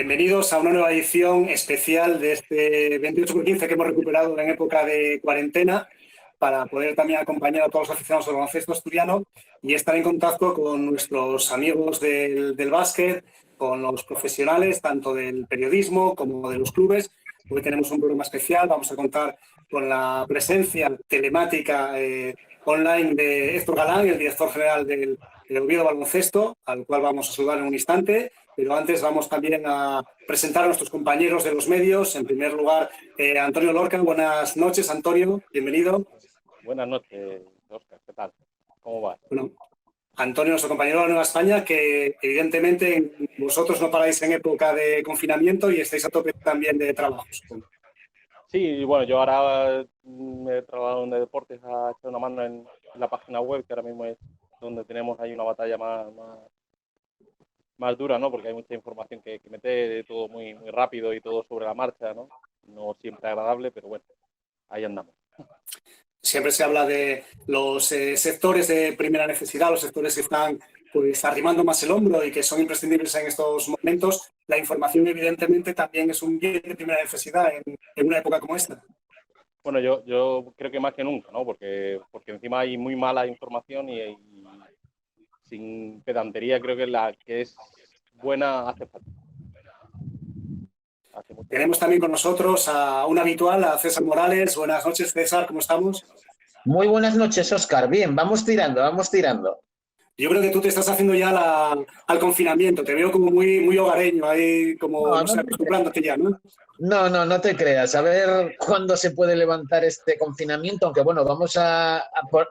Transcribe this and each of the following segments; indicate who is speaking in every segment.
Speaker 1: Bienvenidos a una nueva edición especial de este 28x15 que hemos recuperado en época de cuarentena para poder también acompañar a todos los aficionados al baloncesto asturiano y estar en contacto con nuestros amigos del básquet, con los profesionales, tanto del periodismo como de los clubes. Hoy tenemos un programa especial, vamos a contar con la presencia telemática online de Héctor Galán, el director general del Oviedo Baloncesto, al cual vamos a saludar en un instante. Pero antes vamos también a presentar a nuestros compañeros de los medios. En primer lugar, Antonio Lorca. Buenas noches, Antonio. Bienvenido.
Speaker 2: Buenas noches, Óscar. ¿Qué tal? ¿Cómo va?
Speaker 1: Bueno, Antonio, nuestro compañero de la Nueva España, que evidentemente vosotros no paráis en época de confinamiento y estáis a tope también de trabajos.
Speaker 2: Sí, bueno, yo ahora he trabajado en deportes a echar una mano en la página web, que ahora mismo es donde tenemos ahí una batalla más dura, ¿no? Porque hay mucha información que meter, todo muy rápido y todo sobre la marcha, ¿no? No siempre agradable, pero bueno, ahí andamos.
Speaker 1: Siempre se habla de los sectores de primera necesidad, los sectores que están pues arrimando más el hombro y que son imprescindibles en estos momentos. La información, evidentemente, también es un bien de primera necesidad en una época como esta.
Speaker 2: Bueno, yo creo que más que nunca, ¿no? Porque encima hay muy mala información y sin pedantería creo que la que es buena hace falta.
Speaker 1: Tenemos también con nosotros a un habitual, a César Morales. Buenas noches, César, ¿cómo estamos?
Speaker 3: Muy buenas noches, Óscar. Bien, vamos tirando, vamos tirando.
Speaker 1: Yo creo que tú te estás haciendo ya al confinamiento. Te veo como muy hogareño, ahí como, no sé, acostumbrándote ya, ¿no?
Speaker 3: No te creas. A ver cuándo se puede levantar este confinamiento, aunque bueno, vamos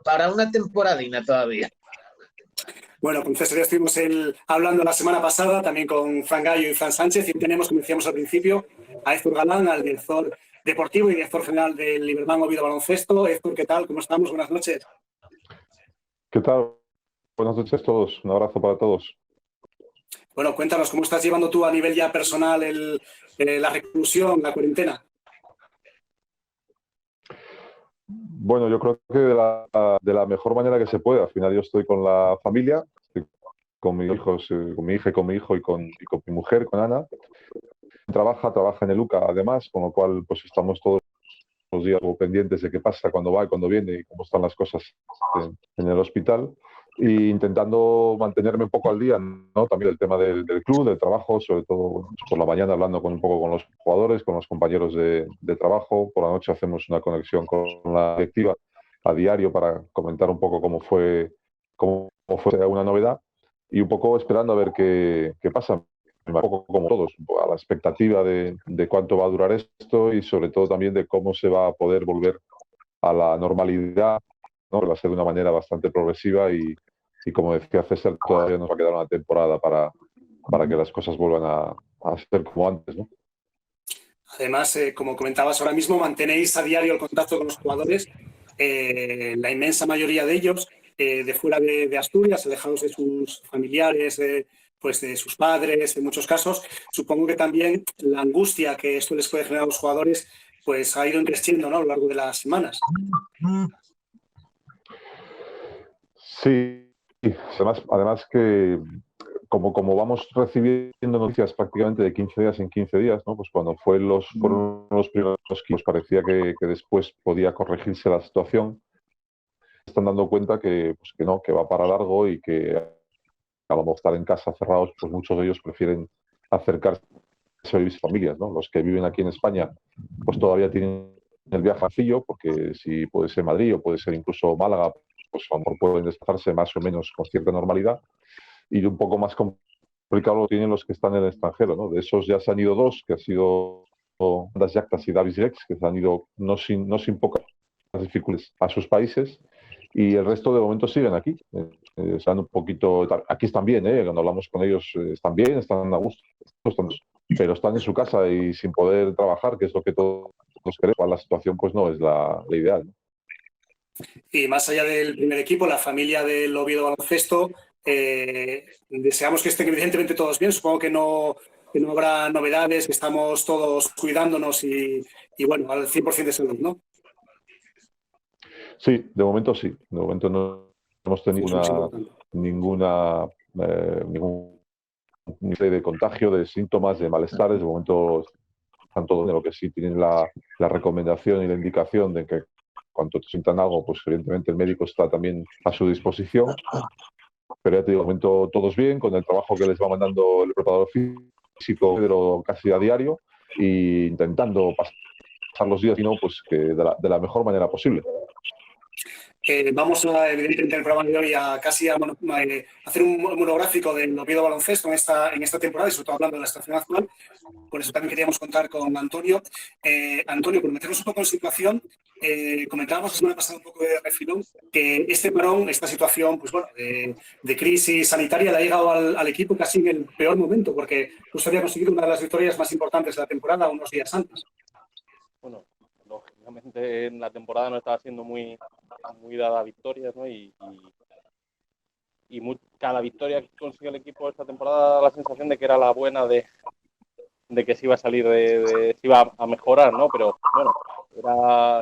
Speaker 3: para una temporadina todavía.
Speaker 1: Bueno, con César ya estuvimos hablando la semana pasada, también con Fran Gallo y Fran Sánchez, y tenemos, como decíamos al principio, a Héctor Galán, al director deportivo y director general del Liberman Oviedo Baloncesto. Héctor, ¿qué tal? ¿Cómo estamos? Buenas noches.
Speaker 4: ¿Qué tal? Buenas noches a todos. Un abrazo para todos.
Speaker 1: Bueno, cuéntanos, ¿cómo estás llevando tú a nivel ya personal la reclusión, la cuarentena?
Speaker 4: Bueno, yo creo que de la mejor manera que se puede. Al final yo estoy con la familia, estoy con mis hijos, con mi hija y con mi hijo y con mi mujer, con Ana. Trabaja en el UCA además, con lo cual pues estamos todos los días pendientes de qué pasa, cuándo va y cuándo viene y cómo están las cosas en el hospital. E intentando mantenerme un poco al día, ¿no? También el tema del club, del trabajo, sobre todo pues por la mañana hablando un poco con los jugadores, con los compañeros de trabajo. Por la noche hacemos una conexión con la directiva a diario para comentar un poco cómo fue una novedad y un poco esperando a ver qué pasa. Un poco como todos, a la expectativa de cuánto va a durar esto y sobre todo también de cómo se va a poder volver a la normalidad, ¿no? Va a ser de una manera bastante progresiva y como decía César, todavía nos va a quedar una temporada para que las cosas vuelvan a ser como antes, ¿no?
Speaker 1: Además, como comentabas ahora mismo, mantenéis a diario el contacto con los jugadores, la inmensa mayoría de ellos de fuera de Asturias, alejados de sus familiares, pues de sus padres, en muchos casos. Supongo que también la angustia que esto les puede generar a los jugadores pues ha ido creciendo, ¿no? A lo largo de las semanas.
Speaker 4: Sí, además que como vamos recibiendo noticias prácticamente de 15 días en 15 días, ¿no? Pues cuando fueron los primeros que nos parecía que después podía corregirse la situación, están dando cuenta que no, que va para largo y que a lo mejor estar en casa cerrados, pues muchos de ellos prefieren acercarse a vivir sus familias, ¿no? Los que viven aquí en España, pues todavía tienen el viaje vacío, porque si puede ser Madrid o puede ser incluso Málaga, pues a lo mejor pueden desplazarse más o menos con cierta normalidad, y un poco más complicado lo tienen los que están en el extranjero, ¿no? De esos ya se han ido dos, que han sido Das Yactas y Davis Rex, que se han ido no sin pocas dificultades a sus países, y el resto de momento siguen aquí. Están un poquito, aquí están bien, cuando hablamos con ellos están bien, están a gusto, pero están en su casa y sin poder trabajar, que es lo que todos queremos. La situación pues no es la ideal, ¿no?
Speaker 1: Y más allá del primer equipo, la familia del Oviedo Baloncesto, deseamos que estén evidentemente todos bien. Supongo que no habrá novedades, que estamos todos cuidándonos y bueno, al 100% de salud, ¿no?
Speaker 4: Sí, de momento sí. De momento no hemos tenido ningún de contagio, de síntomas, de malestares. De momento están todos, de lo que sí tienen la recomendación y la indicación de que cuando sientan algo, pues evidentemente el médico está también a su disposición. Pero ya te digo, de momento todos bien, con el trabajo que les va mandando el preparador físico, Pedro, casi a diario, e intentando pasar los días, y no, pues que de la mejor manera posible.
Speaker 1: Vamos, evidentemente, en el programa de hoy a casi a hacer un monográfico del Oviedo Baloncesto en esta temporada, y sobre todo hablando de la situación actual. Por eso también queríamos contar con Antonio. Antonio, por meternos un poco en situación, comentábamos la semana pasada un poco de refilón que este parón, esta situación pues bueno, de crisis sanitaria, le ha llegado al equipo casi en el peor momento, porque justo había conseguido una de las victorias más importantes de la temporada unos días antes.
Speaker 2: Bueno, lógicamente en la temporada no estaba siendo muy dada a victorias, ¿no? Y cada victoria que consiguió el equipo esta temporada da la sensación de que era la buena, de que se iba a salir, se iba a mejorar, ¿no? Pero bueno,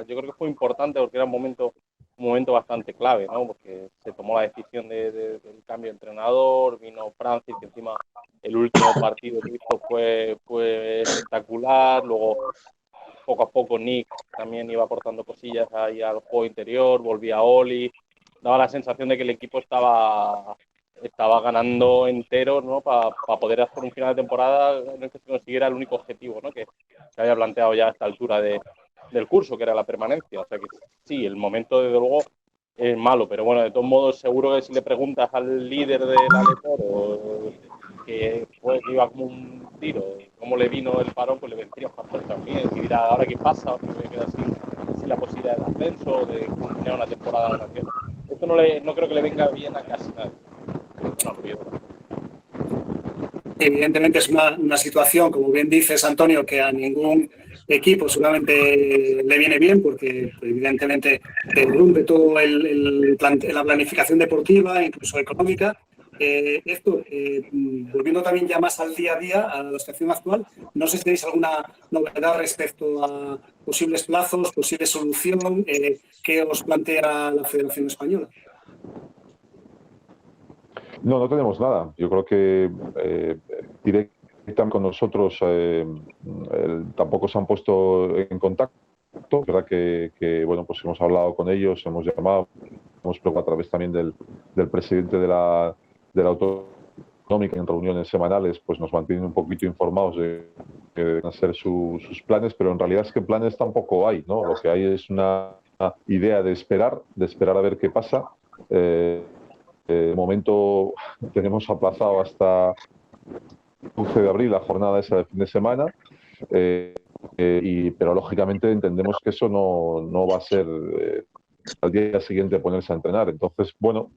Speaker 2: yo creo que fue importante porque era un momento bastante clave, ¿no? Porque se tomó la decisión del cambio de entrenador, vino Francis, que encima el último partido que hizo fue espectacular. Luego, poco a poco, Nick también iba aportando cosillas ahí al juego interior, volvía Oli. Daba la sensación de que el equipo estaba ganando entero, ¿no? Para poder hacer un final de temporada en el que se consiguiera el único objetivo, ¿no? que había planteado ya a esta altura del curso, que era la permanencia. O sea que sí, el momento desde luego es malo, pero bueno, de todos modos seguro que si le preguntas al líder del Aleporo, que iba como un tiro, cómo le vino el parón, pues le vendría bastante también. Y dirá, ¿ahora qué pasa? Porque me queda sin la posibilidad de ascenso, de culminar una temporada de nación. Esto no creo que le venga bien a casi nadie.
Speaker 1: Evidentemente es una situación, como bien dices, Antonio, que a ningún equipo seguramente le viene bien, porque evidentemente te rompe todo la planificación deportiva, incluso económica. Volviendo también ya más al día a día, a la situación actual, no sé si tenéis alguna novedad respecto a posibles plazos, posible solución, ¿qué os plantea la Federación Española?
Speaker 4: No tenemos nada. Yo creo que directamente con nosotros tampoco se han puesto en contacto. Es verdad que bueno, pues hemos hablado con ellos, hemos llamado, hemos preguntado a través también del presidente de la autonómica en reuniones semanales, pues nos mantienen un poquito informados de que deben ser sus planes, pero en realidad es que planes tampoco hay, ¿no? Lo que hay es una idea de esperar a ver qué pasa. De momento tenemos aplazado hasta 11 de abril la jornada esa de fin de semana, pero lógicamente entendemos que eso no va a ser al día siguiente ponerse a entrenar. Entonces, bueno,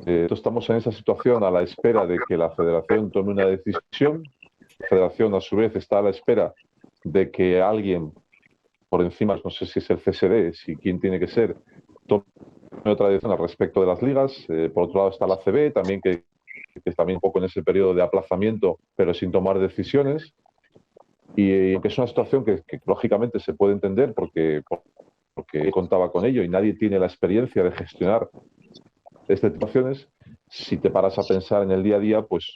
Speaker 4: estamos en esa situación a la espera de que la Federación tome una decisión. La Federación, a su vez, está a la espera de que alguien por encima, no sé si es el CSD, si quién tiene que ser, tome otra decisión al respecto de las ligas. Por otro lado está la ACB, también que también un poco en ese periodo de aplazamiento, pero sin tomar decisiones. Y que es una situación que lógicamente se puede entender porque contaba con ello y nadie tiene la experiencia de gestionar estas situaciones. Si te paras a pensar en el día a día, pues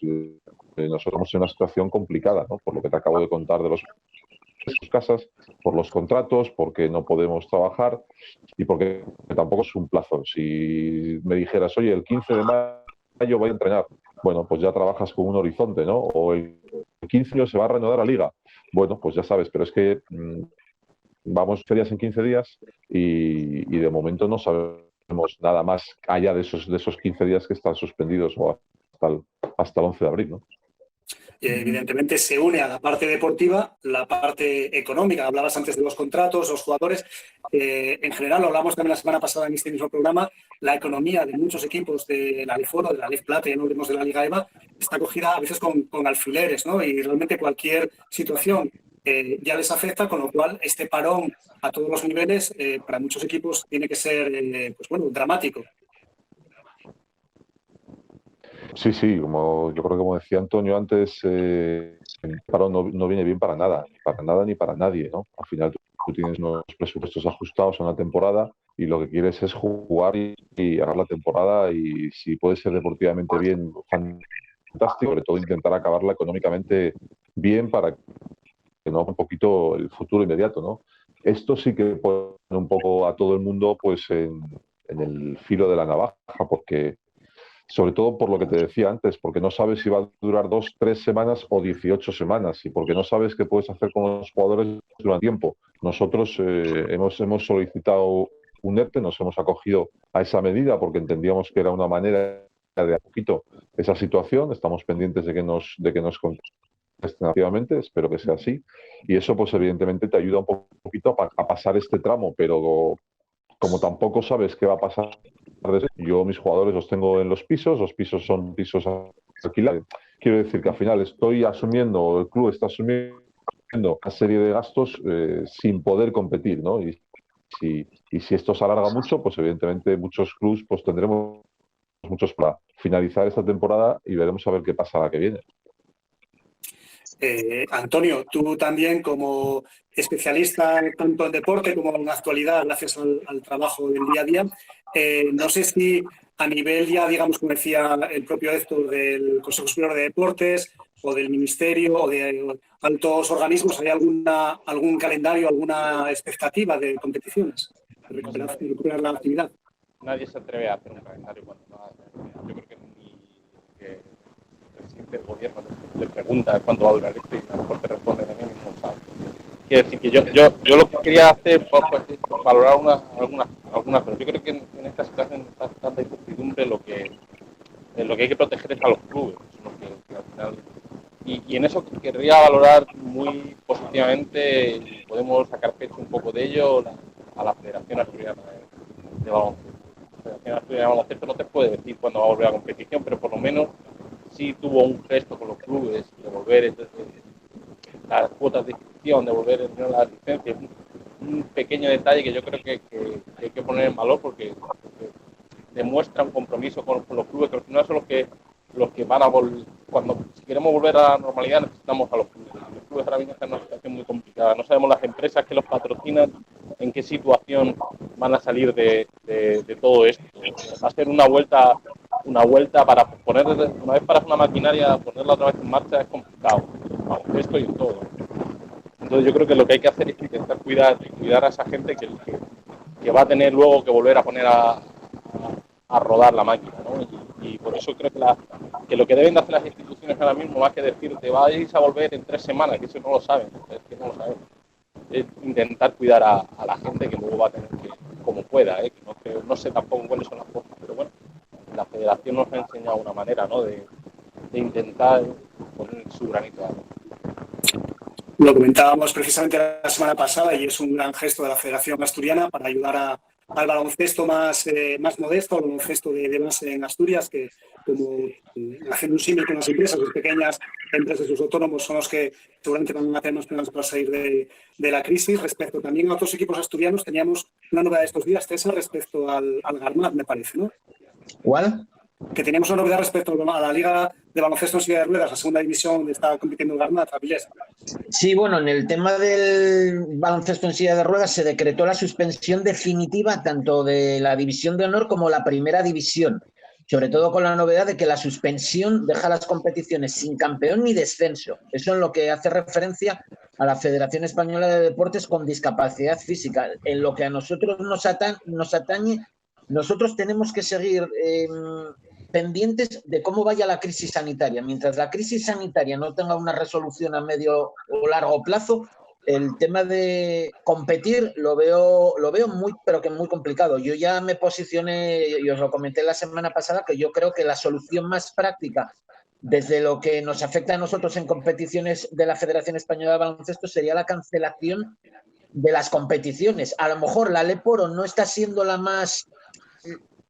Speaker 4: nosotros estamos en una situación complicada, ¿no? Por lo que te acabo de contar de sus casas, por los contratos, porque no podemos trabajar y porque tampoco es un plazo. Si me dijeras, oye, el 15 de mayo voy a entrenar, bueno, pues ya trabajas con un horizonte, ¿no? O el 15 se va a reanudar la liga. Bueno, pues ya sabes, pero es que vamos ferias en 15 días y de momento no sabemos nada más allá de esos 15 días que están suspendidos o hasta el 11 de abril, ¿no?
Speaker 1: Evidentemente se une a la parte deportiva, la parte económica. Hablabas antes de los contratos, los jugadores. En general, lo hablamos también la semana pasada en este mismo programa, la economía de muchos equipos de la Aleforo, de la Alef Plata, ya no hablemos de la Liga EVA, está cogida a veces con alfileres, ¿no? Y realmente cualquier situación ya les afecta, con lo cual este parón a todos los niveles para muchos equipos tiene que ser pues bueno, dramático.
Speaker 4: Sí, como yo creo que como decía Antonio antes, el paro no viene bien para nada ni para nadie, ¿no? Al final tú tienes unos presupuestos ajustados a una temporada y lo que quieres es jugar y ganar la temporada, y si puede ser deportivamente bien, fantástico, sobre todo intentar acabarla económicamente bien para que no un poquito el futuro inmediato, ¿no? Esto sí que pone un poco a todo el mundo pues en el filo de la navaja, porque sobre todo por lo que te decía antes, porque no sabes si va a durar 2, 3 semanas o 18 semanas y porque no sabes qué puedes hacer con los jugadores durante tiempo. Nosotros hemos solicitado un ERTE, nos hemos acogido a esa medida porque entendíamos que era una manera de a poquito esa situación. Estamos pendientes de que nos contesten activamente, espero que sea así. Y eso, pues evidentemente, te ayuda un poquito a pasar este tramo, pero como tampoco sabes qué va a pasar, yo mis jugadores los tengo en los pisos son pisos alquilados. Quiero decir que al final estoy asumiendo, el club está asumiendo una serie de gastos sin poder competir, ¿no? Y si esto se alarga mucho, pues evidentemente muchos clubs pues tendremos muchos para finalizar esta temporada y veremos a ver qué pasa la que viene.
Speaker 1: Antonio, tú también como especialista tanto en deporte como en actualidad, gracias al trabajo del día a día, no sé si a nivel ya, digamos, como decía el propio Héctor, del Consejo Superior de Deportes o del Ministerio o de altos organismos, ¿hay algún calendario, alguna expectativa de competiciones? De recuperar la actividad.
Speaker 2: Nadie se atreve a hacer un calendario cuando no hace. Yo creo que ni que el presidente del gobierno le pregunta cuánto va a durar esto y a lo mejor te responde de mí mismo, ¿sabes? Quiero decir que yo lo que quería hacer pues, valorar algunas cosas. Yo creo que en esta situación de tanta incertidumbre lo que hay que proteger es a los clubes, que al final, y en eso querría valorar muy positivamente, y podemos sacar pecho un poco de ello, a la Federación Asturiana de Baloncesto. La Federación Asturiana de Baloncesto no te puede decir cuándo va a volver a la competición, pero por lo menos sí tuvo un gesto con los clubes de volver las cuotas de inscripción, de volver las licencias. Un pequeño detalle que yo creo que hay que poner en valor porque demuestra un compromiso con los clubes, que al final son los que van a volver. Si queremos volver a la normalidad necesitamos a los clubes. Los clubes ahora mismo están en una situación muy complicada. No sabemos las empresas que los patrocinan en qué situación van a salir de todo esto. Va a ser una vuelta para poner, una vez paras una maquinaria, ponerla otra vez en marcha es complicado. Vamos, esto y en todo. Entonces yo creo que lo que hay que hacer es intentar cuidar a esa gente que va a tener luego que volver a poner a rodar la máquina, ¿no? Y por eso creo que lo que deben de hacer las instituciones ahora mismo, más que decirte vais a volver en 3 semanas, que eso no lo saben, es intentar cuidar a la gente que luego va a tener que, como pueda, que no sé tampoco cuáles son las cosas, pero bueno, la federación nos ha enseñado una manera, ¿no?, de intentar poner su granito de arena.
Speaker 1: Lo comentábamos precisamente la semana pasada y es un gran gesto de la Federación Asturiana para ayudar al baloncesto más modesto, al baloncesto de base en Asturias, que como hacen un símil con las empresas, las pequeñas empresas, sus autónomos son los que seguramente van a hacer más problemas para salir de la crisis. Respecto también a otros equipos asturianos, teníamos una novedad estos días, César, respecto al Garmat, me parece, ¿no?
Speaker 3: ¿Cuál?
Speaker 1: Que teníamos una novedad respecto a la Liga de Baloncesto en Silla de Ruedas, la segunda división donde está compitiendo el Garmat, Avilés.
Speaker 3: Sí, bueno, en el tema del baloncesto en silla de ruedas se decretó la suspensión definitiva tanto de la división de honor como la primera división, sobre todo con la novedad de que la suspensión deja las competiciones sin campeón ni descenso. Eso en lo que hace referencia a la Federación Española de Deportes con Discapacidad Física. En lo que a nosotros nos atañe, nosotros tenemos que seguir pendientes de cómo vaya la crisis sanitaria. Mientras la crisis sanitaria no tenga una resolución a medio o largo plazo, el tema de competir lo veo muy, pero que muy complicado. Yo ya me posicioné, y os lo comenté la semana pasada, que yo creo que la solución más práctica desde lo que nos afecta a nosotros en competiciones de la Federación Española de Baloncesto sería la cancelación de las competiciones. A lo mejor la Leporo no está siendo la más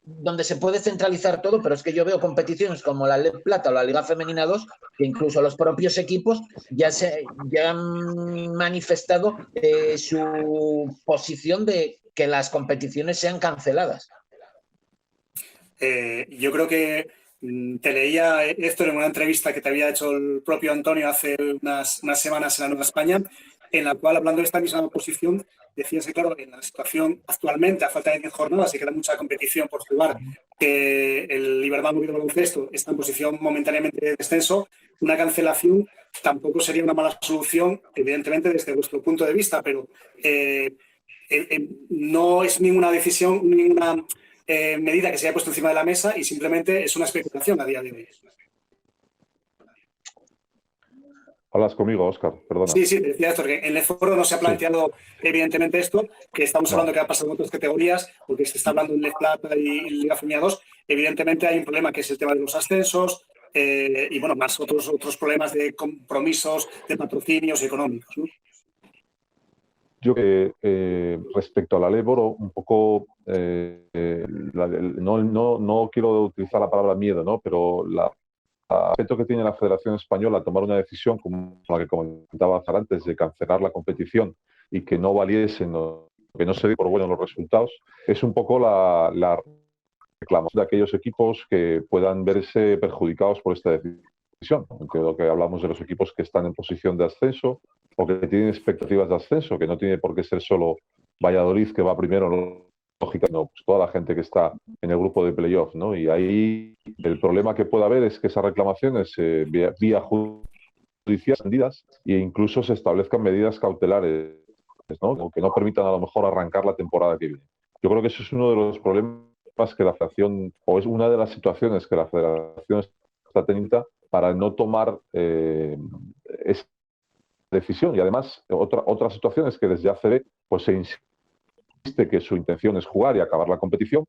Speaker 3: donde se puede centralizar todo, pero es que yo veo competiciones como la LEP Plata o la Liga Femenina 2, que incluso los propios equipos ya han manifestado su posición de que las competiciones sean canceladas.
Speaker 1: Yo creo que te leía, Héctor, en una entrevista que te había hecho el propio Antonio hace unas semanas en la Nueva España, en la cual, hablando de esta misma posición, decías que, claro, en la situación actualmente, a falta de 10 jornadas, y queda mucha competición por jugar, que el Iberdrola Oviedo Baloncesto está en posición momentáneamente de descenso, una cancelación tampoco sería una mala solución, evidentemente desde vuestro punto de vista, pero no es ninguna decisión, ninguna medida que se haya puesto encima de la mesa y simplemente es una especulación a día de hoy.
Speaker 4: Hablas conmigo, Óscar, perdona.
Speaker 1: Sí, decía esto, que en el foro no se ha planteado evidentemente esto, que estamos hablando que ha pasado en otras categorías, porque se está hablando en Les Plata y Liga Femenina 2. Evidentemente hay un problema que es el tema de los ascensos y, bueno, más otros problemas de compromisos, de patrocinios económicos, ¿no?
Speaker 4: Yo respecto a la ley Boro, un poco, no quiero utilizar la palabra miedo, ¿no? Pero el aspecto que tiene la Federación Española a tomar una decisión como la que comentaba antes de cancelar la competición y que no valiesen o que no se dé por buenos los resultados, es un poco la reclamación de aquellos equipos que puedan verse perjudicados por esta decisión. Creo que hablamos de los equipos que están en posición de ascenso o que tienen expectativas de ascenso, que no tiene por qué ser solo Valladolid que va primero, lógica, no, pues toda la gente que está en el grupo de playoff, ¿no? Y ahí el problema que puede haber es que esas reclamaciones vía judiciales e incluso se establezcan medidas cautelares, ¿no? Que no permitan a lo mejor arrancar la temporada que viene. Yo creo que eso es uno de los problemas que la Federación, o es una de las situaciones que la Federación está teniendo para no tomar esa decisión. Y además, otra situación es que desde ACB pues se insiste que su intención es jugar y acabar la competición.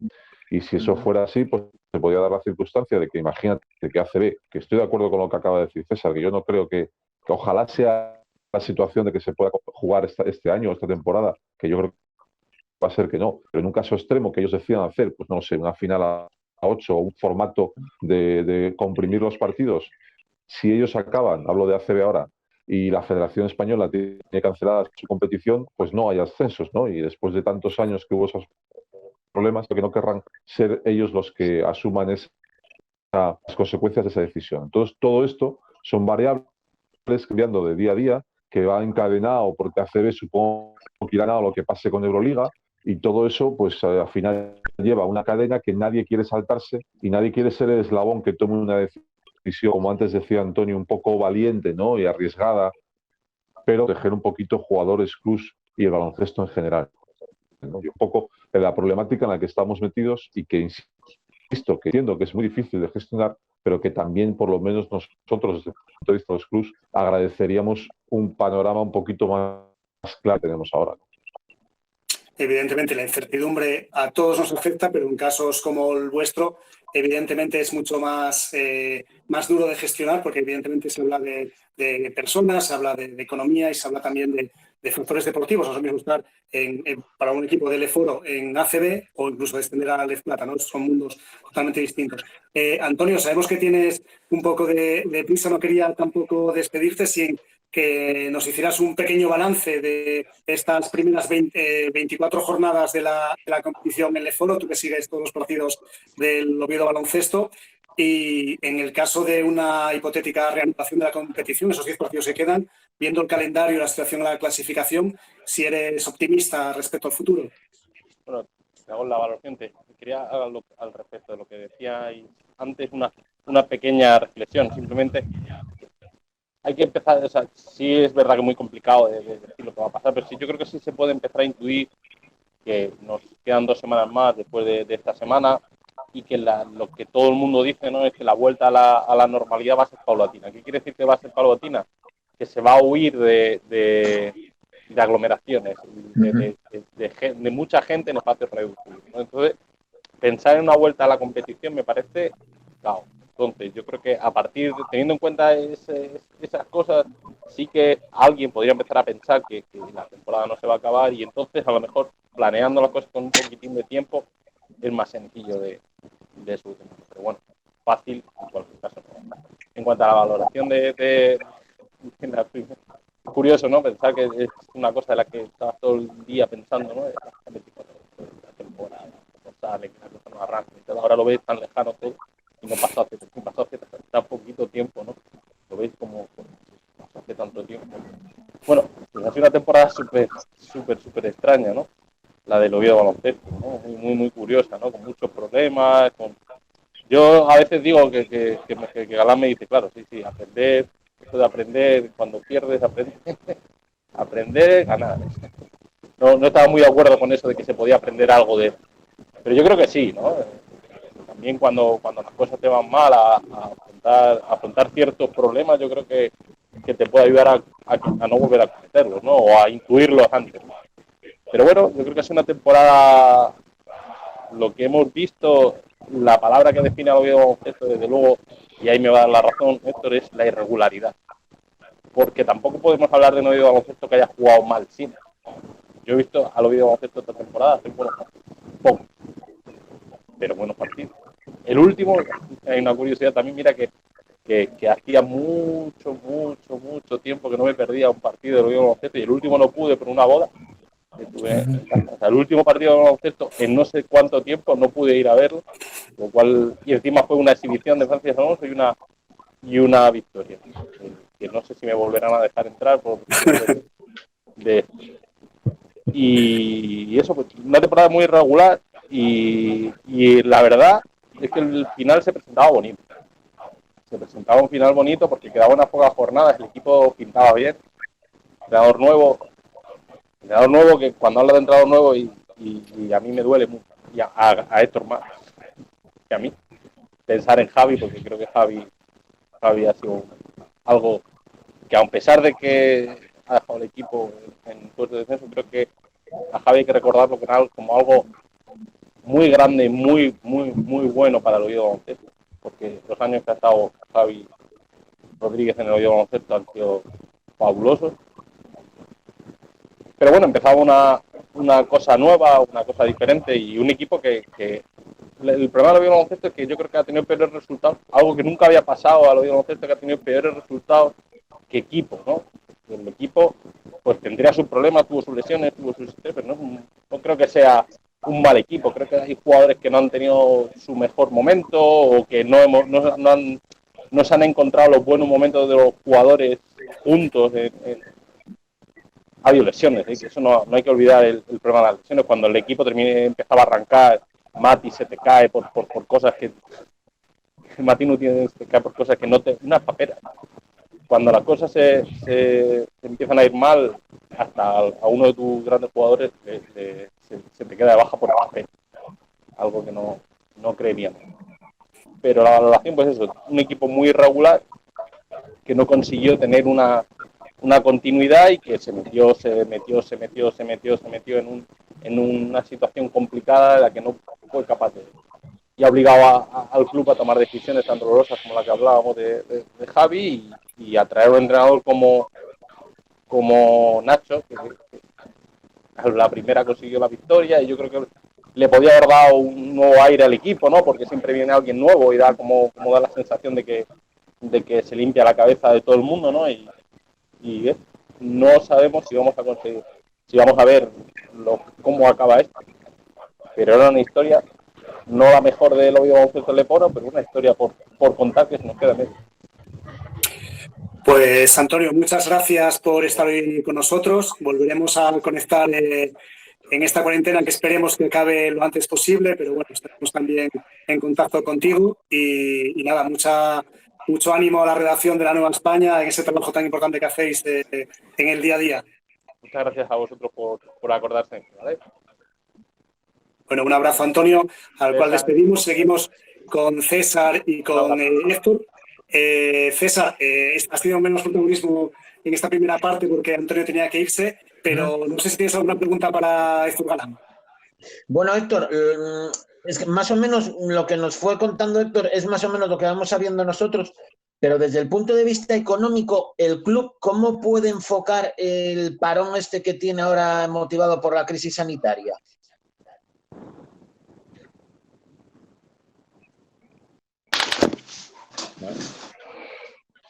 Speaker 4: Y si eso fuera así, pues se podría dar la circunstancia de que, imagínate, que ACB, que estoy de acuerdo con lo que acaba de decir César, que yo no creo que ojalá sea la situación de que se pueda jugar este año, esta temporada, que yo creo que va a ser que no, pero en un caso extremo que ellos decidan hacer, pues no sé, una final a 8 o un formato de comprimir los partidos, si ellos acaban, hablo de ACB ahora, y la Federación Española tiene cancelada su competición, pues no hay ascensos, ¿no? Y después de tantos años que hubo esos problemas, que no querrán ser ellos los que asuman las consecuencias de esa decisión. Entonces, todo esto son variables cambiando de día a día, que va encadenado porque ACB supongo que irá a lo que pase con Euroliga, y todo eso, pues al final lleva una cadena que nadie quiere saltarse y nadie quiere ser el eslabón que tome una decisión, como antes decía Antonio, un poco valiente, ¿no? Y arriesgada, pero dejar un poquito jugadores, clubs y el baloncesto en general, ¿no? Y un poco de la problemática en la que estamos metidos y que, insisto, que entiendo que es muy difícil de gestionar, pero que también, por lo menos nosotros, desde el punto de vista de los clubs, agradeceríamos un panorama un poquito más claro que tenemos ahora.
Speaker 1: Evidentemente, la incertidumbre a todos nos afecta, pero en casos como el vuestro, evidentemente es mucho más duro de gestionar, porque evidentemente se habla de personas, se habla de economía y se habla también de factores deportivos. No es lo mismo estar para un equipo del Foro en ACB o incluso descender a Les Plata, ¿no? Son mundos totalmente distintos. Antonio, sabemos que tienes un poco de prisa, no quería tampoco despedirte sin que nos hicieras un pequeño balance de estas primeras 24 jornadas de la competición en Leforo, tú que sigues todos los partidos del Oviedo Baloncesto, y en el caso de una hipotética reanudación de la competición, esos 10 partidos se quedan, viendo el calendario y la situación de la clasificación, si eres optimista respecto al futuro.
Speaker 2: Bueno, te hago la valoración. Quería al respecto de lo que decía antes, una pequeña reflexión, simplemente. Hay que empezar, o sea, sí es verdad que es muy complicado de decir lo que va a pasar, pero sí, yo creo que sí se puede empezar a intuir que nos quedan 2 semanas más después de esta semana y que lo que todo el mundo dice, ¿no?, es que la vuelta a la normalidad va a ser paulatina. ¿Qué quiere decir que va a ser paulatina? Que se va a huir de aglomeraciones, de mucha gente en espacios reducidos, ¿no? Entonces, pensar en una vuelta a la competición me parece caos. Entonces, yo creo que teniendo en cuenta esas cosas, sí que alguien podría empezar a pensar que la temporada no se va a acabar y entonces a lo mejor planeando las cosas con un poquitín de tiempo es más sencillo de solucionar. Pero bueno, fácil en cualquier caso. En cuanto a la valoración curioso, ¿no? Pensar que es una cosa de la que estás todo el día pensando, ¿no? La temporada no sale, que la cosa no arranca. Ahora lo ves tan lejano todo. Y no pasó hace tan poquito tiempo, ¿no? Lo veis como pasó hace tanto tiempo. Bueno, pues ha sido una temporada súper extraña, ¿no? la del Oviedo Baloncesto, ¿no? Muy, muy curiosa, ¿no? Con muchos problemas. Yo a veces digo que Galán me dice, claro, sí, aprender, eso de aprender, cuando pierdes, aprender, ganar. No estaba muy de acuerdo con eso de que se podía aprender algo de él. Pero yo creo que sí, ¿no? También cuando las cosas te van mal a afrontar ciertos problemas, yo creo que te puede ayudar a no volver a cometerlos, ¿no? O a incluirlos antes. Pero bueno, yo creo que es una temporada, lo que hemos visto, la palabra que define al Oviedo Baloncesto, desde luego, y ahí me va a dar la razón, Héctor, es la irregularidad. Porque tampoco podemos hablar de un Oviedo Baloncesto que haya jugado mal, sí. Yo he visto al Oviedo Baloncesto esta temporada hacer buenos partidos, pocos, pero buenos partidos. El último, hay una curiosidad también, mira que hacía mucho tiempo que no me perdía un partido del Oviedo Baloncesto, y el último no pude por una boda. O sea, el último partido de baloncesto en no sé cuánto tiempo no pude ir a verlo, lo cual, y encima fue una exhibición de Francia Famoso y una victoria, que no sé si me volverán a dejar entrar y eso, pues una temporada muy irregular, y la verdad es que el final se presentaba bonito. Se presentaba un final bonito porque quedaban unas pocas jornadas, el equipo pintaba bien, entrenador nuevo, que cuando habla de entrenador nuevo, y a mí me duele mucho, y a Héctor más que a mí, pensar en Javi, porque creo que Javi ha sido algo que, a pesar de que ha dejado el equipo en puesto de descenso, creo que a Javi hay que recordarlo como algo muy grande, muy bueno para el Oviedo Baloncesto, porque los años que ha estado Javi Rodríguez en el Oviedo Baloncesto han sido fabulosos. Pero bueno, empezaba una cosa nueva, una cosa diferente, y un equipo que el problema del Oviedo Baloncesto es que yo creo que ha tenido peores resultados, algo que nunca había pasado al Oviedo Baloncesto, que ha tenido peores resultados que equipo, ¿no? El equipo pues tendría sus problemas, tuvo sus lesiones, tuvo sus estrés, pero no creo que sea un mal equipo. Creo que hay jugadores que no han tenido su mejor momento, o que no se han encontrado los buenos momentos de los jugadores juntos. Ha habido lesiones, que eso no hay que olvidar el problema de las lesiones. Cuando el equipo empezaba a arrancar, Mati se te cae por cosas que Mati no tiene, se cae por cosas que no te... Una papera. Cuando las cosas se empiezan a ir mal, hasta a uno de tus grandes jugadores se te queda de baja por la papel. Algo que no creeríamos. Pero la valoración, pues eso, un equipo muy irregular que no consiguió tener una continuidad, y que se metió en una situación complicada de la que no fue capaz de... Y ha obligado al club a tomar decisiones tan dolorosas como la que hablábamos de Javi, y a traer un entrenador como Nacho, que la primera consiguió la victoria, y yo creo que le podía haber dado un nuevo aire al equipo, ¿no? Porque siempre viene alguien nuevo y da como da la sensación de que se limpia la cabeza de todo el mundo, ¿no? Y no sabemos si vamos a conseguir, si vamos a ver cómo acaba esto. Pero era una historia, no la mejor del Oviedo Baloncesto Leporo, pero una historia por contar, que se nos queda medio.
Speaker 1: Pues Antonio, muchas gracias por estar hoy con nosotros. Volveremos a conectar en esta cuarentena, que esperemos que acabe lo antes posible, pero bueno, estaremos también en contacto contigo, y nada, mucho ánimo a la redacción de La Nueva España en ese trabajo tan importante que hacéis en el día a día.
Speaker 2: Muchas gracias a vosotros por acordarse, ¿vale?
Speaker 1: Bueno, un abrazo, Antonio, al cual despedimos. Seguimos con César y con Héctor. César, has tenido menos protagonismo en esta primera parte porque Antonio tenía que irse, pero no sé si tienes alguna pregunta para Héctor Galán.
Speaker 3: Bueno, Héctor, es que más o menos lo que nos fue contando Héctor es más o menos lo que vamos sabiendo nosotros, pero desde el punto de vista económico, el club, ¿cómo puede enfocar el parón que tiene ahora motivado por la crisis sanitaria?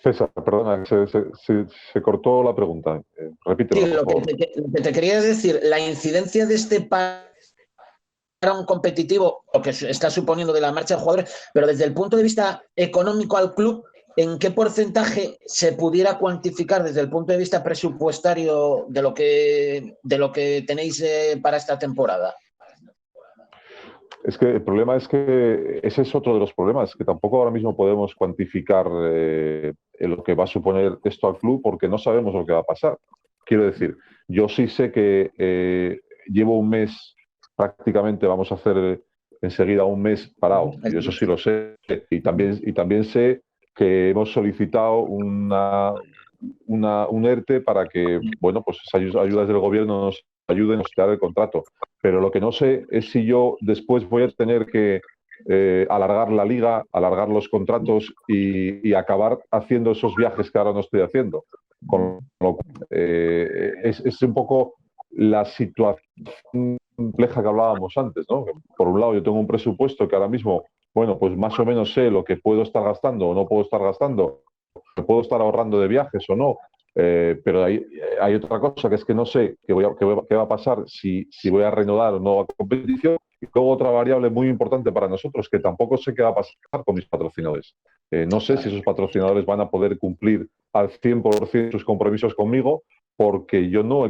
Speaker 4: César, perdona, se cortó la pregunta. Repítelo,
Speaker 3: Sí,
Speaker 4: por favor.
Speaker 3: lo que te quería decir, la incidencia de este parón competitivo, lo que está suponiendo de la marcha de jugadores, pero desde el punto de vista económico al club, ¿en qué porcentaje se pudiera cuantificar desde el punto de vista presupuestario de lo que tenéis para esta temporada?
Speaker 4: Es que el problema es que ese es otro de los problemas, que tampoco ahora mismo podemos cuantificar lo que va a suponer esto al club porque no sabemos lo que va a pasar. Quiero decir, yo sí sé que llevo un mes, prácticamente vamos a hacer enseguida un mes parado, y eso sí lo sé, y también sé que hemos solicitado un ERTE para que, bueno, pues esas ayudas del gobierno nos ayuden a hostear el contrato. Pero lo que no sé es si yo después voy a tener que alargar la liga, alargar los contratos y acabar haciendo esos viajes que ahora no estoy haciendo. Con lo cual, es un poco la situación compleja que hablábamos antes, ¿no? Por un lado, yo tengo un presupuesto que ahora mismo, bueno, pues más o menos sé lo que puedo estar gastando o no puedo estar gastando, puedo estar ahorrando de viajes o no, pero hay otra cosa que es que no sé qué va a pasar si voy a reanudar o no a competición. Y luego otra variable muy importante para nosotros, que tampoco sé qué va a pasar con mis patrocinadores. No sé si esos patrocinadores van a poder cumplir al 100% sus compromisos conmigo, porque yo no he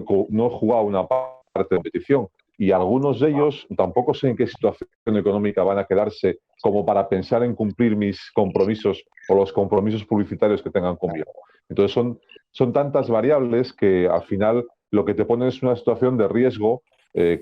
Speaker 4: jugado una parte de competición. Y algunos de ellos tampoco sé en qué situación económica van a quedarse como para pensar en cumplir mis compromisos o los compromisos publicitarios que tengan conmigo. Entonces son tantas variables que al final lo que te pone es una situación de riesgo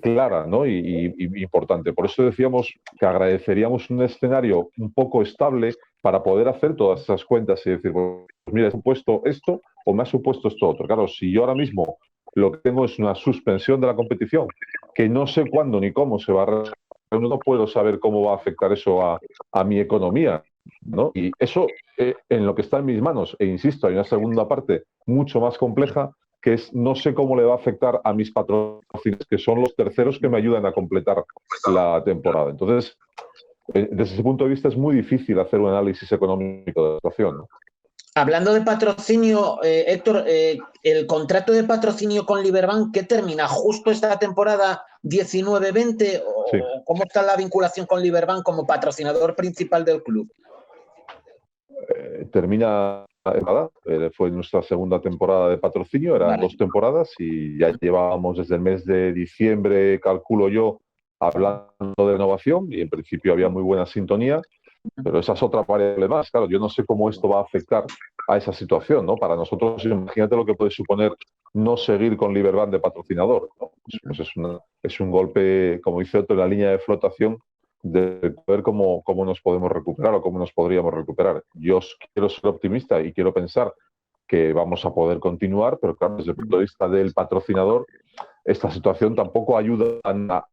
Speaker 4: clara, ¿no? y importante. Por eso decíamos que agradeceríamos un escenario un poco estable para poder hacer todas esas cuentas y decir, pues mira, ¿me ha supuesto esto o me ha supuesto esto otro? Claro, si yo ahora mismo lo que tengo es una suspensión de la competición, que no sé cuándo ni cómo se va a realizar, no puedo saber cómo va a afectar eso a mi economía, ¿no? Y eso en lo que está en mis manos. E insisto, hay una segunda parte mucho más compleja, que es no sé cómo le va a afectar a mis patrocinadores, que son los terceros que me ayudan a completar la temporada. Entonces, desde ese punto de vista es muy difícil hacer un análisis económico de la situación, ¿no?
Speaker 3: Hablando de patrocinio, Héctor, el contrato de patrocinio con Liberbank, ¿qué termina? ¿Justo esta temporada 19-20? ¿O sí, cómo está la vinculación con Liberbank como patrocinador principal del club?
Speaker 4: Termina, fue nuestra segunda temporada de patrocinio, eran 2 temporadas y ya llevábamos desde el mes de diciembre, calculo yo, hablando de renovación y en principio había muy buena sintonía. Pero esa es otra variable más. Claro, yo no sé cómo esto va a afectar a esa situación, ¿no? Para nosotros, imagínate lo que puede suponer no seguir con Liberbank de patrocinador, ¿no? Pues es un golpe, como dice otro, en la línea de flotación de ver cómo nos podemos recuperar o cómo nos podríamos recuperar. Yo quiero ser optimista y quiero pensar que vamos a poder continuar, pero claro, desde el punto de vista del patrocinador, esta situación tampoco ayuda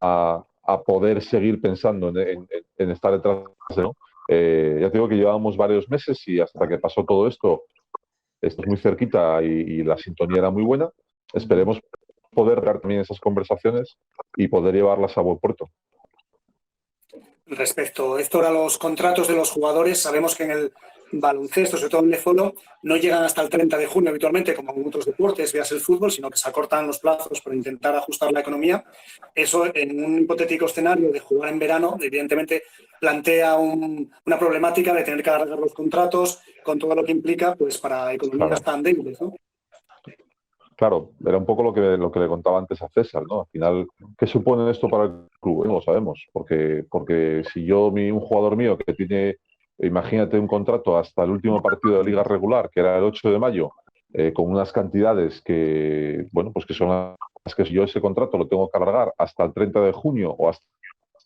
Speaker 4: a poder seguir pensando en estar detrás de, ¿no? Ya te digo que llevábamos varios meses y hasta que pasó todo esto es muy cerquita y la sintonía era muy buena. Esperemos poder dar también esas conversaciones y poder llevarlas a buen puerto.
Speaker 1: Respecto, Héctor, a los contratos de los jugadores, sabemos que en el baloncesto, sobre todo en el fútbol, no llegan hasta el 30 de junio habitualmente, como en otros deportes, veas el fútbol, sino que se acortan los plazos para intentar ajustar la economía. Eso, en un hipotético escenario de jugar en verano, evidentemente plantea una problemática de tener que alargar los contratos con todo lo que implica pues para economías tan débiles, ¿no?
Speaker 4: Claro, era un poco lo que le contaba antes a César, ¿no? Al final, ¿qué supone esto para el club? No lo sabemos, porque si un jugador mío que tiene, imagínate, un contrato hasta el último partido de liga regular, que era el 8 de mayo, con unas cantidades que, bueno, pues que son las que yo ese contrato lo tengo que alargar hasta el 30 de junio o hasta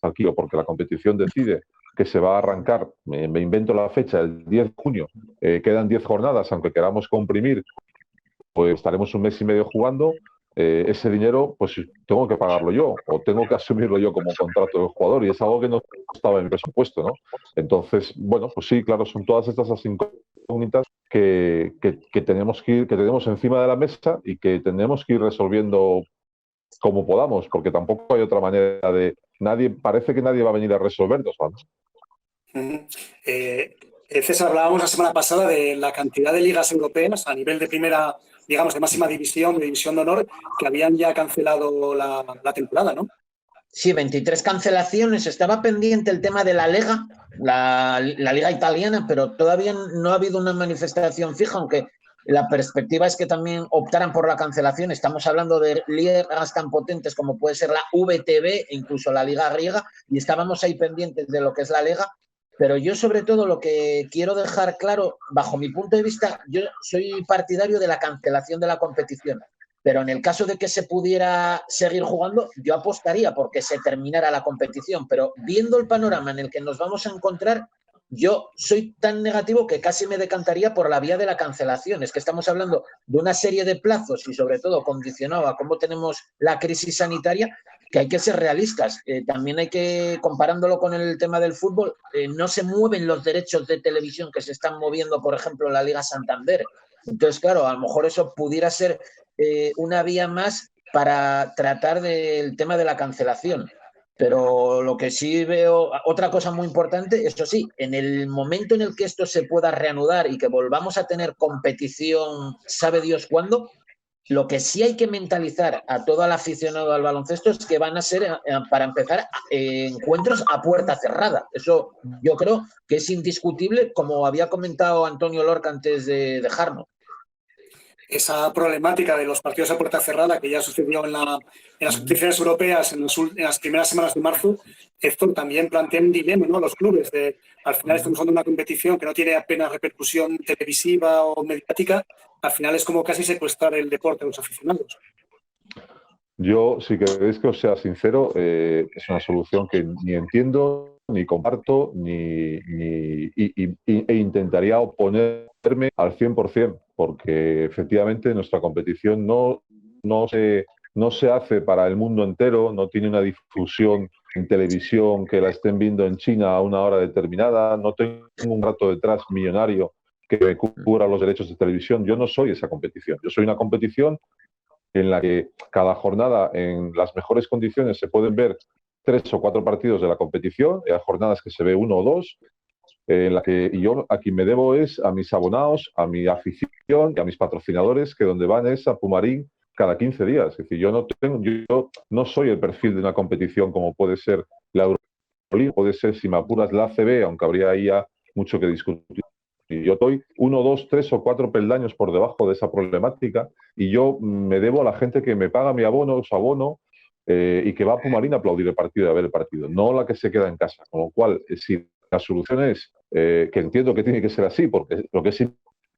Speaker 4: aquí, porque la competición decide que se va a arrancar, me invento la fecha, el 10 de junio, quedan 10 jornadas, aunque queramos comprimir, pues estaremos un mes y medio jugando, ese dinero pues tengo que pagarlo yo o tengo que asumirlo yo como contrato del jugador y es algo que no estaba en el presupuesto, ¿no? Entonces, bueno, pues sí, claro, son todas estas incógnitas que tenemos que tenemos encima de la mesa y que tenemos que ir resolviendo como podamos, porque tampoco hay otra manera parece que nadie va a venir a resolvernos, ¿no?
Speaker 1: César, hablábamos la semana pasada de la cantidad de ligas europeas a nivel de primera, digamos, de máxima división, de división de honor, que habían ya cancelado la temporada, ¿no?
Speaker 3: Sí, 23 cancelaciones. Estaba pendiente el tema de la Lega, la liga italiana, pero todavía no ha habido una manifestación fija, aunque la perspectiva es que también optaran por la cancelación. Estamos hablando de ligas tan potentes como puede ser la VTB e incluso la Liga Griega, y estábamos ahí pendientes de lo que es la Liga. Pero yo, sobre todo, lo que quiero dejar claro, bajo mi punto de vista, yo soy partidario de la cancelación de la competición. Pero en el caso de que se pudiera seguir jugando, yo apostaría porque se terminara la competición. Pero viendo el panorama en el que nos vamos a encontrar, yo soy tan negativo que casi me decantaría por la vía de la cancelación. Es que estamos hablando de una serie de plazos y sobre todo condicionado a cómo tenemos la crisis sanitaria, que hay que ser realistas. También hay que, comparándolo con el tema del fútbol, no se mueven los derechos de televisión que se están moviendo, por ejemplo, en la Liga Santander. Entonces, claro, a lo mejor eso pudiera ser una vía más para tratar del tema de la cancelación. Pero lo que sí veo, otra cosa muy importante, eso sí, en el momento en el que esto se pueda reanudar y que volvamos a tener competición, sabe Dios cuándo, lo que sí hay que mentalizar a todo el aficionado al baloncesto es que van a ser, para empezar, encuentros a puerta cerrada. Eso yo creo que es indiscutible, como había comentado Antonio Lorca antes de dejarnos.
Speaker 1: Esa problemática de los partidos a puerta cerrada que ya sucedió en las competiciones europeas en las primeras semanas de marzo, esto también plantea un dilema, ¿no? Los clubes, al final estamos jugando una competición que no tiene apenas repercusión televisiva o mediática, al final es como casi secuestrar el deporte a los aficionados.
Speaker 4: Yo, si queréis que os sea sincero, es una solución que ni entiendo, ni comparto, e intentaría oponerme al 100%, porque efectivamente nuestra competición no se hace para el mundo entero, no tiene una difusión en televisión que la estén viendo en China a una hora determinada, no tengo un rato detrás millonario que me cubra los derechos de televisión. Yo no soy esa competición, yo soy una competición en la que cada jornada en las mejores condiciones se pueden ver 3 o 4 partidos de la competición, hay jornadas que se ve 1 o 2, en la que yo a quien me debo es a mis abonados, a mi afición y a mis patrocinadores, que donde van es a Pumarín cada 15 días. Es decir, yo no soy el perfil de una competición como puede ser la Euroliga, puede ser, si me apuras, la ACB, aunque habría ahí ya mucho que discutir. Y yo estoy 1, 2, 3 o 4 peldaños por debajo de esa problemática, y yo me debo a la gente que me paga mi abono, su abono, y que va a Pumarín a aplaudir el partido y a ver el partido, no la que se queda en casa. Con lo cual, si la solución es, que entiendo que tiene que ser así, porque lo que es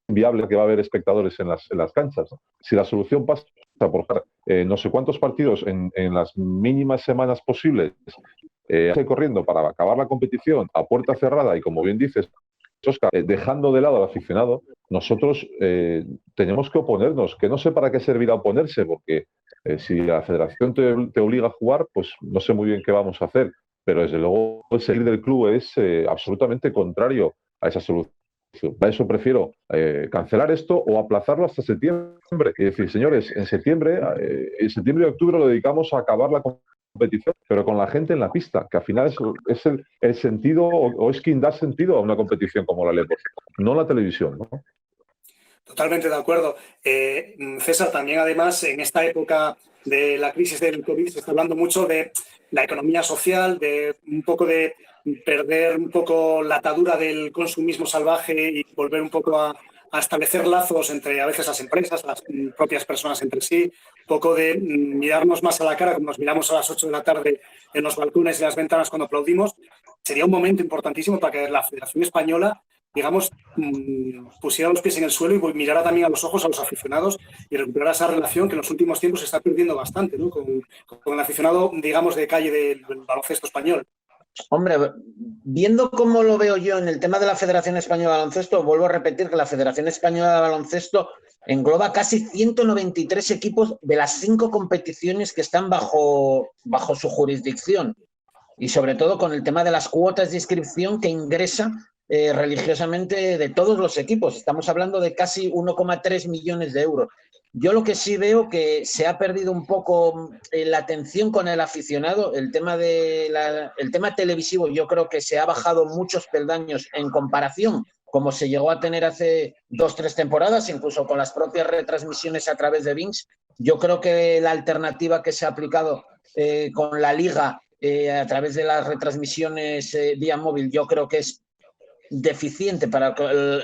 Speaker 4: inviable que va a haber espectadores en las canchas, ¿no? Si la solución pasa por no sé cuántos partidos en las mínimas semanas posibles, corriendo para acabar la competición a puerta cerrada y, como bien dices, Oscar, dejando de lado al aficionado, nosotros tenemos que oponernos, que no sé para qué servirá oponerse, porque si la federación te obliga a jugar, pues no sé muy bien qué vamos a hacer, pero desde luego el salir del club es absolutamente contrario a esa solución. Para eso prefiero cancelar esto o aplazarlo hasta septiembre. Es decir, señores, en septiembre y octubre lo dedicamos a acabar la competición, pero con la gente en la pista, que al final es el sentido, o es quien da sentido a una competición como la LEPO, no la televisión, ¿no?
Speaker 1: Totalmente de acuerdo. César, también además en esta época de la crisis del COVID se está hablando mucho de la economía social, de un poco de perder un poco la atadura del consumismo salvaje y volver un poco a establecer lazos entre a veces las empresas, las propias personas entre sí, un poco de mirarnos más a la cara, como nos miramos a las 8 de la tarde en los balcones y las ventanas cuando aplaudimos. Sería un momento importantísimo para que la Federación Española, digamos, pusiera los pies en el suelo y mirara también a los ojos a los aficionados y recuperara esa relación que en los últimos tiempos se está perdiendo bastante, ¿no? Con el aficionado, digamos, de calle del baloncesto español.
Speaker 3: Hombre, viendo cómo lo veo yo en el tema de la Federación Española de Baloncesto, vuelvo a repetir que la Federación Española de Baloncesto engloba casi 193 equipos de las 5 competiciones que están bajo su jurisdicción, y sobre todo con el tema de las cuotas de inscripción que ingresa religiosamente de todos los equipos. Estamos hablando de casi 1,3 millones de euros. Yo lo que sí veo que se ha perdido un poco la atención con el aficionado, el tema televisivo. Yo creo que se ha bajado muchos peldaños en comparación como se llegó a tener hace 2-3 temporadas, incluso con las propias retransmisiones a través de Vinx. Yo creo que la alternativa que se ha aplicado con la Liga a través de las retransmisiones vía móvil, yo creo que es deficiente para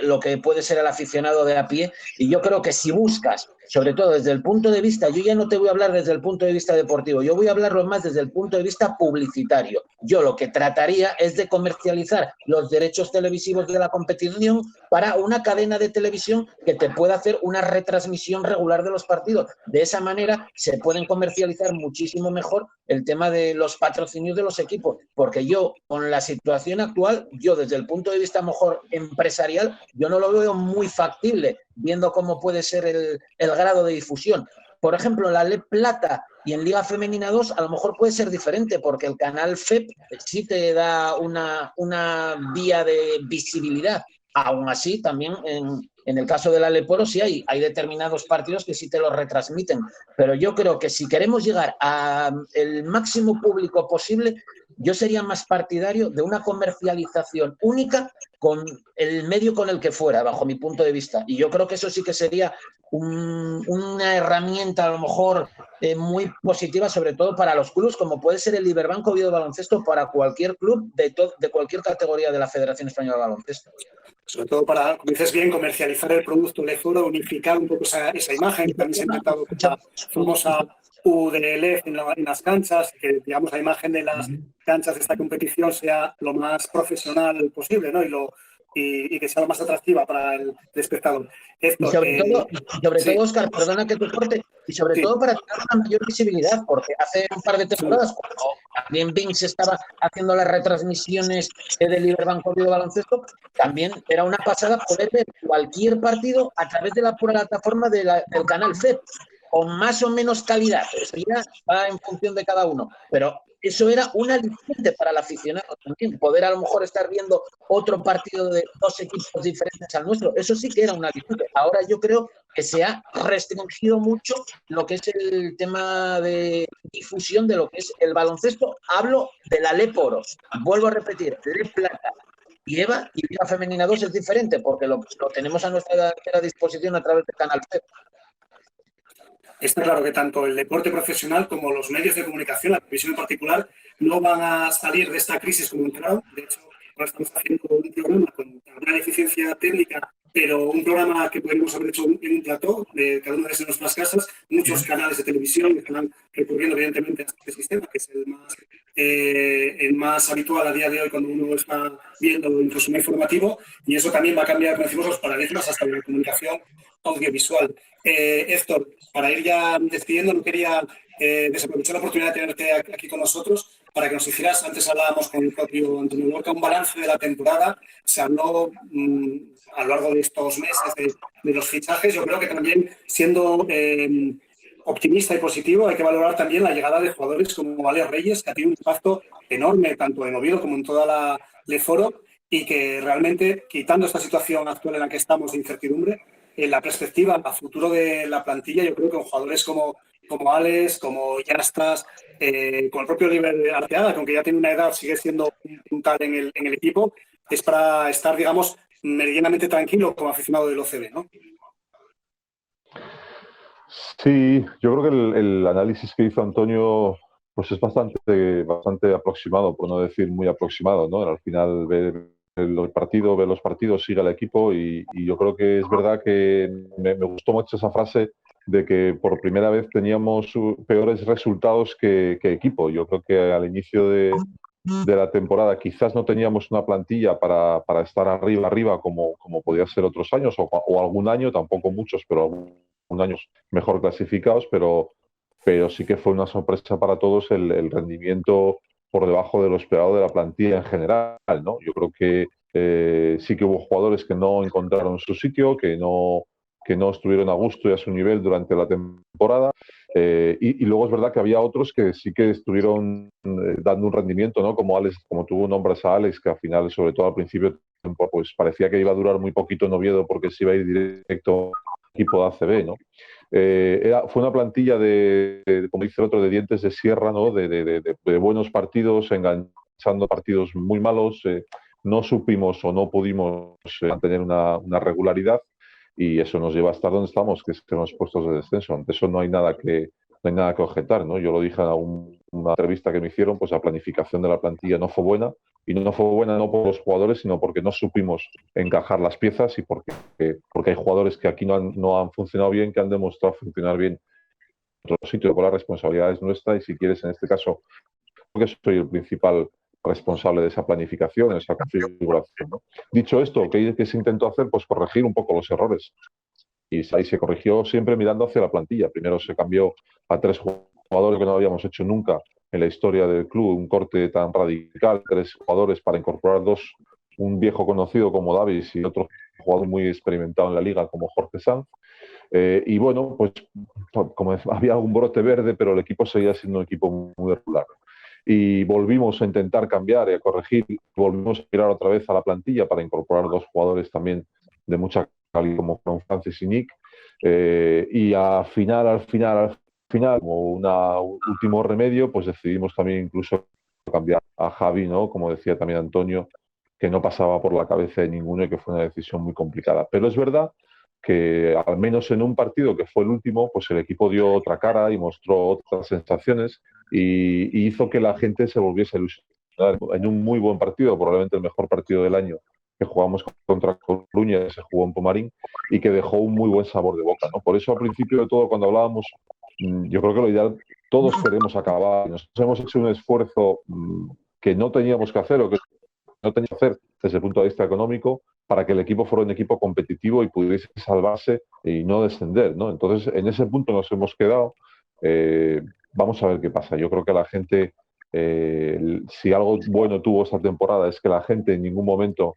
Speaker 3: lo que puede ser el aficionado de a pie, y yo creo que si buscas, sobre todo desde el punto de vista, yo ya no te voy a hablar desde el punto de vista deportivo, yo voy a hablarlo más desde el punto de vista publicitario. Yo lo que trataría es de comercializar los derechos televisivos de la competición para una cadena de televisión que te pueda hacer una retransmisión regular de los partidos. De esa manera se pueden comercializar muchísimo mejor el tema de los patrocinios de los equipos, porque yo, con la situación actual, yo desde el punto de vista mejor empresarial, yo no lo veo muy factible, viendo cómo puede ser el grado de difusión. Por ejemplo, en la LEP Plata y en Liga Femenina 2 a lo mejor puede ser diferente, porque el canal FEP sí te da una vía de visibilidad. Aún así, también en el caso de la Leporo sí hay determinados partidos que sí te los retransmiten. Pero yo creo que si queremos llegar al máximo público posible, yo sería más partidario de una comercialización única con el medio con el que fuera, bajo mi punto de vista. Y yo creo que eso sí que sería una herramienta a lo mejor muy positiva, sobre todo para los clubes, como puede ser el Iberbanco Oviedo Baloncesto, para cualquier club de cualquier categoría de la Federación Española de Baloncesto.
Speaker 1: Sobre todo para, como dices bien, comercializar el producto Leforo, unificar un poco esa imagen que también se ha intentado con la famosa UDLF en las canchas, que digamos la imagen de las canchas de esta competición sea lo más profesional posible, ¿no? Y que sea lo más atractiva para el espectador.
Speaker 3: Esto, y sobre todo, Óscar, perdona que te corte, y sobre todo para tener una mayor visibilidad, porque hace un par de temporadas, cuando también Vince estaba haciendo las retransmisiones del Iberbanco Oviedo Baloncesto, también era una pasada poder ver cualquier partido a través de la plataforma del canal FEP, con más o menos calidad. Eso ya va en función de cada uno, pero eso era un aliciente para el aficionado también, poder a lo mejor estar viendo otro partido de dos equipos diferentes al nuestro. Eso sí que era un aliciente. Ahora yo creo que se ha restringido mucho lo que es el tema de difusión de lo que es el baloncesto. Hablo de la Leporo. Vuelvo a repetir, LEP Plata y EVA y Liga Femenina 2 es diferente, porque lo tenemos a nuestra disposición a través del canal FEP.
Speaker 1: Está claro que tanto el deporte profesional como los medios de comunicación, la televisión en particular, no van a salir de esta crisis como entraron. De hecho, ahora estamos haciendo un programa con gran eficiencia técnica, pero un programa que podríamos haber hecho en un plató, de cada una de nuestras casas, muchos canales de televisión que están recurriendo evidentemente a este sistema, que es el más habitual a día de hoy cuando uno está viendo incluso un informativo, y eso también va a cambiar, como decimos, los paradigmas hasta la comunicación audiovisual. Héctor, para ir ya despidiendo, no quería desaprovechar la oportunidad de tenerte aquí con nosotros para que nos hicieras, antes hablábamos con el propio Antonio Lorca, un balance de la temporada. Se habló a lo largo de estos meses de los fichajes. Yo creo que también, siendo optimista y positivo, hay que valorar también la llegada de jugadores como Alex Reyes, que ha tenido un impacto enorme tanto en Oviedo como en toda la Leforo, y que realmente, quitando esta situación actual en la que estamos de incertidumbre, en la perspectiva a futuro de la plantilla, yo creo que con jugadores como Alex, como Yastas, con el propio Oliver Arteaga, que aunque ya tiene una edad, sigue siendo un puntal en el equipo, es para estar, digamos, meridianamente tranquilo como aficionado del OCB, ¿no?
Speaker 4: Sí, yo creo que el análisis que hizo Antonio pues es bastante aproximado, por no decir muy aproximado, ¿no? Al final ve los partidos, sigue al equipo y yo creo que es verdad que me gustó mucho esa frase de que por primera vez teníamos peores resultados que equipo. Yo creo que al inicio de la temporada quizás no teníamos una plantilla para estar arriba como podía ser otros años o algún año, tampoco muchos, pero algún año mejor clasificados, pero sí que fue una sorpresa para todos el rendimiento por debajo de lo esperado de la plantilla en general, ¿no? Yo creo que sí que hubo jugadores que no encontraron su sitio, que no estuvieron a gusto y a su nivel durante la temporada. Y luego es verdad que había otros que sí que estuvieron dando un rendimiento, ¿no? Como Alex, como tú nombras a Alex, que al final, sobre todo al principio, pues parecía que iba a durar muy poquito en Oviedo porque se iba a ir directo al equipo de ACB, ¿no? Fue una plantilla como dice el otro, de dientes de sierra, ¿no? De buenos partidos, enganchando partidos muy malos. No supimos o no pudimos mantener una regularidad y eso nos lleva a estar donde estamos, que es en los puestos de descenso. Ante eso no hay nada que objetar, ¿no? Yo lo dije en algún una entrevista que me hicieron, pues la planificación de la plantilla no fue buena, y no fue buena no por los jugadores, sino porque no supimos encajar las piezas y porque hay jugadores que aquí no han funcionado bien, que han demostrado funcionar bien en otros sitios. Con la responsabilidad es nuestra, y si quieres, en este caso, porque soy el principal responsable de esa planificación, de esa configuración, ¿no? Dicho esto, ¿qué se intentó hacer? Pues corregir un poco los errores. Y ahí se corrigió siempre mirando hacia la plantilla. Primero se cambió a 3 jugadores que no habíamos hecho nunca en la historia del club, un corte tan radical, 3 jugadores para incorporar 2, un viejo conocido como Davis y otro jugador muy experimentado en la liga como Jorge Sanz. Y bueno, pues como había un brote verde, pero el equipo seguía siendo un equipo muy regular. Y volvimos a intentar cambiar y a corregir, volvimos a mirar otra vez a la plantilla para incorporar 2 jugadores también de mucha calidad, como fueron Francis y Nick, y al final, como un último remedio, pues decidimos también incluso cambiar a Javi, ¿no? Como decía también Antonio, que no pasaba por la cabeza de ninguno y que fue una decisión muy complicada. Pero es verdad que al menos en un partido que fue el último, pues el equipo dio otra cara y mostró otras sensaciones, y hizo que la gente se volviese a ilusionar en un muy buen partido, probablemente el mejor partido del año, que jugamos contra Coruña, que se jugó en Pumarín, y que dejó un muy buen sabor de boca, ¿no? Por eso, al principio de todo, cuando hablábamos, yo creo que lo ideal, todos queremos acabar. Nos hemos hecho un esfuerzo que no teníamos que hacer, o que no teníamos que hacer desde el punto de vista económico, para que el equipo fuera un equipo competitivo y pudiese salvarse y no descender, ¿no? Entonces, en ese punto nos hemos quedado. Vamos a ver qué pasa. Yo creo que la gente, si algo bueno tuvo esta temporada, es que la gente en ningún momento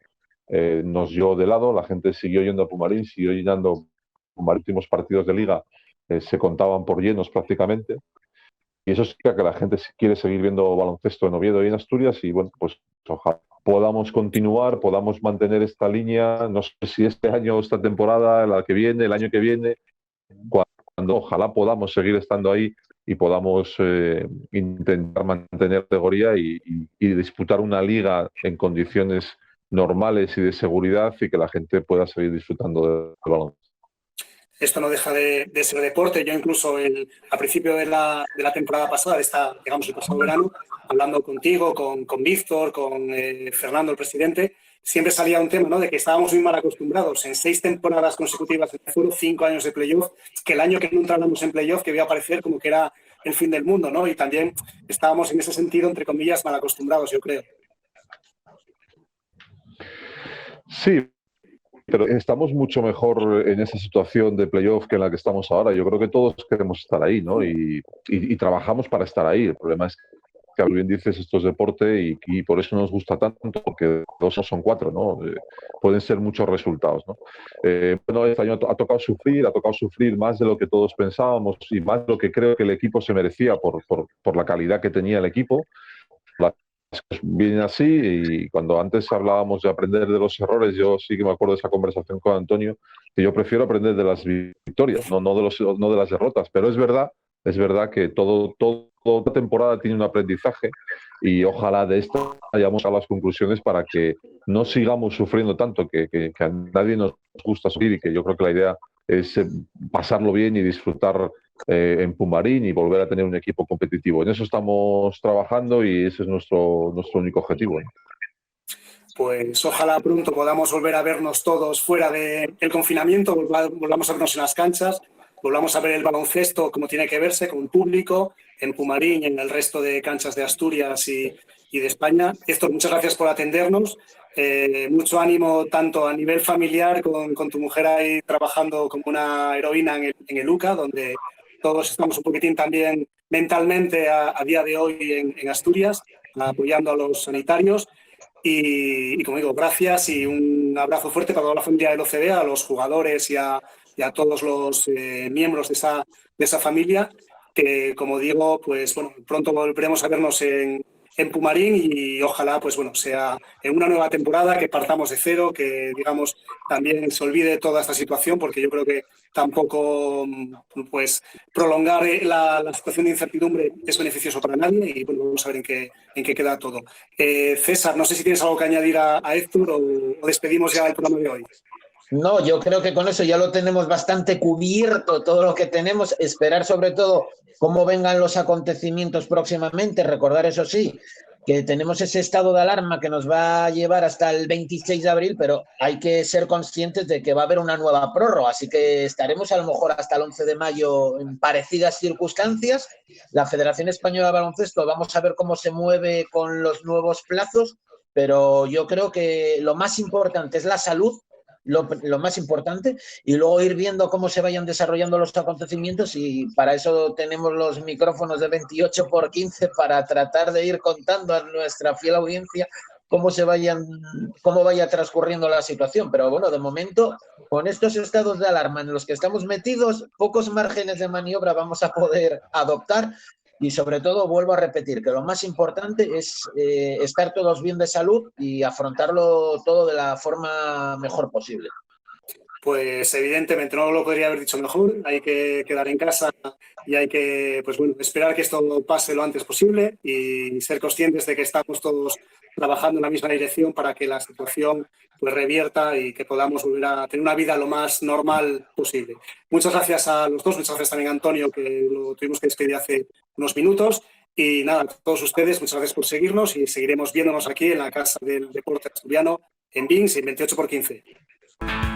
Speaker 4: nos dio de lado. La gente siguió yendo a Pumarín, siguió llenando. Los últimos partidos de liga se contaban por llenos prácticamente. Y eso significa que la gente quiere seguir viendo baloncesto en Oviedo y en Asturias, y bueno, pues ojalá podamos continuar, podamos mantener esta línea. No sé si este año, esta temporada, la que viene, el año que viene, cuando ojalá podamos seguir estando ahí y podamos intentar mantener categoría y disputar una liga en condiciones normales y de seguridad, y que la gente pueda seguir disfrutando del baloncesto.
Speaker 1: Esto no deja de ser deporte. Yo incluso a principio de la temporada pasada, digamos el pasado verano, hablando contigo, con Víctor, con Fernando, el presidente, siempre salía un tema, ¿no?, de que estábamos muy mal acostumbrados en 6 temporadas consecutivas, fueron 5 años de playoff, que el año que no entráramos en playoff que iba a parecer como que era el fin del mundo, ¿no? Y también estábamos en ese sentido, entre comillas, mal acostumbrados, yo creo.
Speaker 4: Sí, pero estamos mucho mejor en esa situación de playoff que en la que estamos ahora. Yo creo que todos queremos estar ahí, ¿no? Y trabajamos para estar ahí. El problema es que, como bien dices, esto es deporte, y por eso nos gusta tanto, porque 2 no son 4, ¿no? Pueden ser muchos resultados, ¿no? Bueno, este año ha tocado sufrir más de lo que todos pensábamos, y más de lo que creo que el equipo se merecía por la calidad que tenía el equipo. Viene así, y cuando antes hablábamos de aprender de los errores, yo sí que me acuerdo de esa conversación con Antonio, que yo prefiero aprender de las victorias, no de las derrotas. Pero es verdad que toda temporada tiene un aprendizaje, y ojalá de esto hayamos a las conclusiones para que no sigamos sufriendo tanto, que a nadie nos gusta sufrir, y que yo creo que la idea es pasarlo bien y disfrutar en Pumarín y volver a tener un equipo competitivo. En eso estamos trabajando, y ese es nuestro único objetivo, ¿no?
Speaker 1: Pues ojalá pronto podamos volver a vernos todos fuera del confinamiento, volvamos a vernos en las canchas, volvamos a ver el baloncesto como tiene que verse, con público, en Pumarín y en el resto de canchas de Asturias y de España. Héctor, muchas gracias por atendernos. Mucho ánimo tanto a nivel familiar, con tu mujer ahí trabajando como una heroína en el UCA, donde todos estamos un poquitín también mentalmente a día de hoy en Asturias, apoyando a los sanitarios. Y como digo, gracias, y un abrazo fuerte para toda la familia del OCB, a los jugadores y a todos los miembros de esa familia, que, como digo, pues bueno, pronto volveremos a vernos en Pumarín, y ojalá pues bueno, sea en una nueva temporada, que partamos de cero, que digamos también se olvide toda esta situación, porque yo creo que tampoco pues prolongar la situación de incertidumbre es beneficioso para nadie, y bueno, vamos a ver en qué queda todo. César, no sé si tienes algo que añadir a Héctor, o despedimos ya el programa de hoy.
Speaker 3: No, yo creo que con eso ya lo tenemos bastante cubierto, todo lo que tenemos. Esperar sobre todo cómo vengan los acontecimientos próximamente. Recordar, eso sí, que tenemos ese estado de alarma que nos va a llevar hasta el 26 de abril, pero hay que ser conscientes de que va a haber una nueva prórroga, así que estaremos a lo mejor hasta el 11 de mayo en parecidas circunstancias. La Federación Española de Baloncesto, vamos a ver cómo se mueve con los nuevos plazos, pero yo creo que lo más importante es la salud, lo más importante, y luego ir viendo cómo se vayan desarrollando los acontecimientos, y para eso tenemos los micrófonos de 28x15 para tratar de ir contando a nuestra fiel audiencia cómo vaya transcurriendo la situación. Pero bueno, de momento, con estos estados de alarma en los que estamos metidos, pocos márgenes de maniobra vamos a poder adoptar. Y sobre todo, vuelvo a repetir, que lo más importante es estar todos bien de salud y afrontarlo todo de la forma mejor posible.
Speaker 1: Pues evidentemente no lo podría haber dicho mejor. Hay que quedar en casa y hay que, pues bueno, esperar que esto pase lo antes posible y ser conscientes de que estamos todos trabajando en la misma dirección para que la situación pues revierta y que podamos volver a tener una vida lo más normal posible. Muchas gracias a los dos, muchas gracias también a Antonio, que lo tuvimos que despedir hace unos minutos. Y nada, a todos ustedes, muchas gracias por seguirnos y seguiremos viéndonos aquí en la Casa del Deporte Asturiano en Vinx, en 28x15.